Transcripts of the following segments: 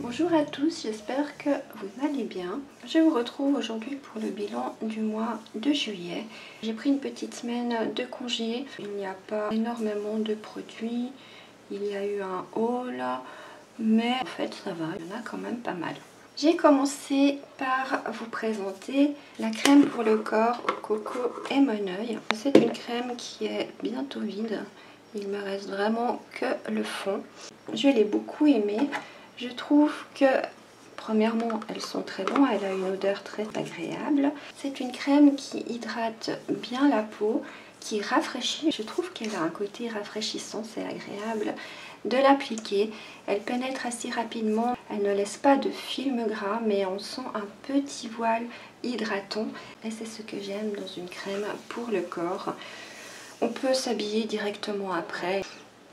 Bonjour à tous, j'espère que vous allez bien. Je vous retrouve aujourd'hui pour le bilan du mois de juillet. J'ai pris une petite semaine de congé. Il n'y a pas énormément de produits. Il y a eu un haul, mais en fait ça va, il y en a quand même pas mal. J'ai commencé par vous présenter la crème pour le corps au coco et Moneuil. C'est une crème qui est bientôt vide. Il me reste vraiment que le fond. Je l'ai beaucoup aimée. Je trouve que, premièrement, elles sont très bonnes. Elle a une odeur très agréable. C'est une crème qui hydrate bien la peau, qui rafraîchit. Je trouve qu'elle a un côté rafraîchissant, c'est agréable de l'appliquer. Elle pénètre assez rapidement. Elle ne laisse pas de film gras, mais on sent un petit voile hydratant. Et c'est ce que j'aime dans une crème pour le corps. On peut s'habiller directement après.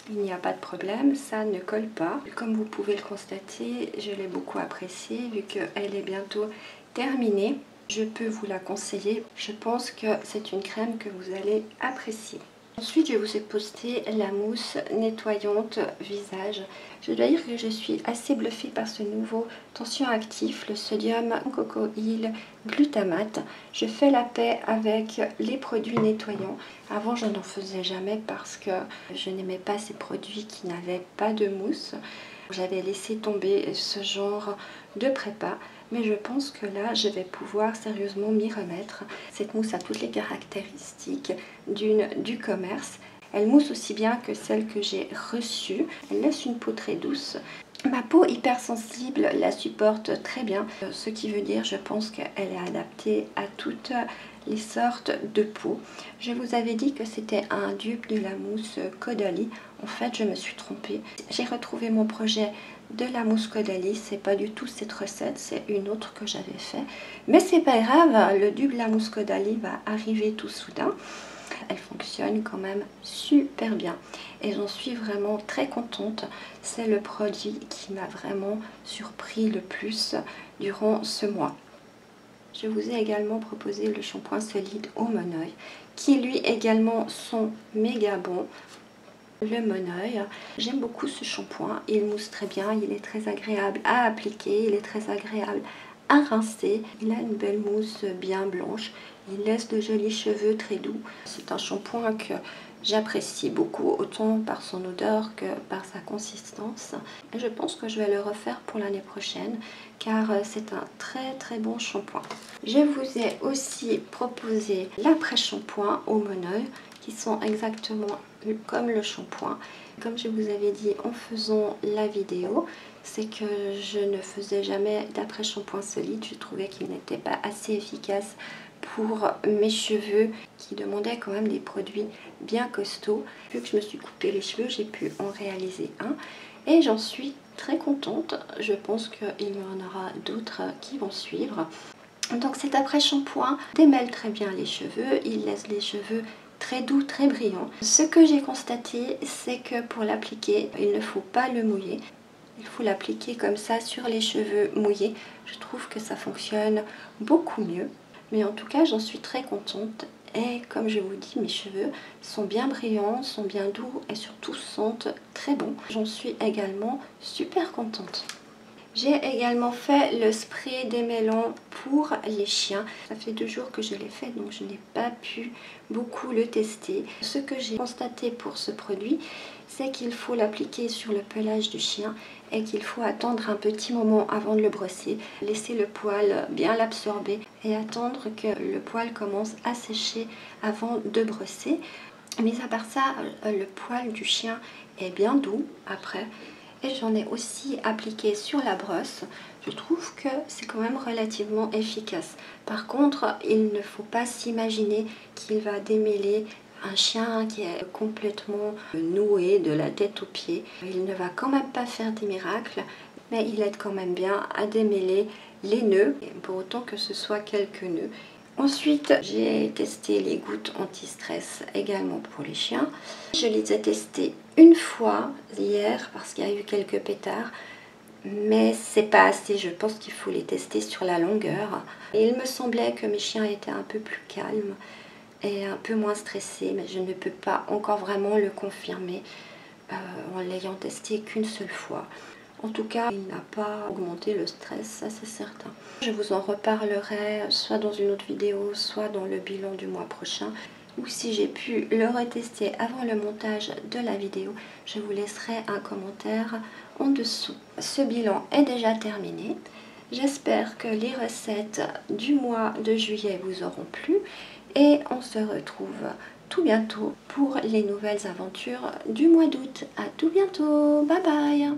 Il n'y a pas de problème, ça ne colle pas. Comme vous pouvez le constater, je l'ai beaucoup appréciée vu qu'elle est bientôt terminée. Je peux vous la conseiller. Je pense que c'est une crème que vous allez apprécier. Ensuite, je vous ai posté la mousse nettoyante visage. Je dois dire que je suis assez bluffée par ce nouveau tension actif, le sodium cocoïl glutamate. Je fais la paix avec les produits nettoyants. Avant, je n'en faisais jamais parce que je n'aimais pas ces produits qui n'avaient pas de mousse. J'avais laissé tomber ce genre de prépa, mais je pense que là, je vais pouvoir sérieusement m'y remettre. Cette mousse a toutes les caractéristiques du commerce. Elle mousse aussi bien que celle que j'ai reçue. Elle laisse une peau très douce. Ma peau hypersensible la supporte très bien, ce qui veut dire, je pense qu'elle est adaptée à toutes les sortes de peau. Je vous avais dit que c'était un dupe de la mousse Caudalie. En fait, je me suis trompée. J'ai retrouvé mon projet de la mousse Caudalie. C'est pas du tout cette recette, c'est une autre que j'avais fait. Mais c'est pas grave, le dupe de la mousse Caudalie va arriver tout soudain. Elle fonctionne quand même super bien et j'en suis vraiment très contente. C'est le produit qui m'a vraiment surpris le plus durant ce mois. Je vous ai également proposé le shampoing solide au Moneuil qui lui également sont méga bons. Le Moneuil, j'aime beaucoup ce shampoing, il mousse très bien, il est très agréable à appliquer, il est très agréable à rincer. Il a une belle mousse bien blanche, il laisse de jolis cheveux très doux. C'est un shampoing que j'apprécie beaucoup, autant par son odeur que par sa consistance. Et je pense que je vais le refaire pour l'année prochaine car c'est un très bon shampoing. Je vous ai aussi proposé l'après-shampoing au Moneuil qui sont exactement comme le shampoing. Comme je vous avais dit en faisant la vidéo, c'est que je ne faisais jamais d'après-shampoing solide. Je trouvais qu'il n'était pas assez efficace pour mes cheveux qui demandaient quand même des produits bien costauds. Vu que je me suis coupé les cheveux, j'ai pu en réaliser un et j'en suis très contente. Je pense qu'il y en aura d'autres qui vont suivre. Donc cet après-shampoing démêle très bien les cheveux, il laisse les cheveux très doux, très brillants. Ce que j'ai constaté, c'est que pour l'appliquer, il ne faut pas le mouiller. Il faut l'appliquer comme ça sur les cheveux mouillés. Je trouve que ça fonctionne beaucoup mieux. Mais en tout cas, j'en suis très contente. Et comme je vous dis, mes cheveux sont bien brillants, sont bien doux et surtout sentent très bon. J'en suis également super contente. J'ai également fait le spray démêlant pour les chiens. Ça fait 2 jours que je l'ai fait, donc je n'ai pas pu beaucoup le tester. Ce que j'ai constaté pour ce produit, c'est qu'il faut l'appliquer sur le pelage du chien et qu'il faut attendre un petit moment avant de le brosser. Laisser le poil bien l'absorber et attendre que le poil commence à sécher avant de brosser. Mais à part ça, le poil du chien est bien doux après. Et j'en ai aussi appliqué sur la brosse. Je trouve que c'est quand même relativement efficace. Par contre, il ne faut pas s'imaginer qu'il va démêler un chien qui est complètement noué de la tête aux pieds. Il ne va quand même pas faire des miracles, mais il aide quand même bien à démêler les nœuds, pour autant que ce soit quelques nœuds. Ensuite, j'ai testé les gouttes anti-stress également pour les chiens. Je les ai testées une fois hier parce qu'il y a eu quelques pétards. Mais c'est pas assez, je pense qu'il faut les tester sur la longueur. Et il me semblait que mes chiens étaient un peu plus calmes et un peu moins stressés. Mais je ne peux pas encore vraiment le confirmer en l'ayant testé qu'une seule fois. En tout cas, il n'a pas augmenté le stress, ça c'est certain. Je vous en reparlerai soit dans une autre vidéo, soit dans le bilan du mois prochain. Ou si j'ai pu le retester avant le montage de la vidéo, je vous laisserai un commentaire en dessous. Ce bilan est déjà terminé. J'espère que les recettes du mois de juillet vous auront plu et on se retrouve tout bientôt pour les nouvelles aventures du mois d'août. À tout bientôt, bye bye.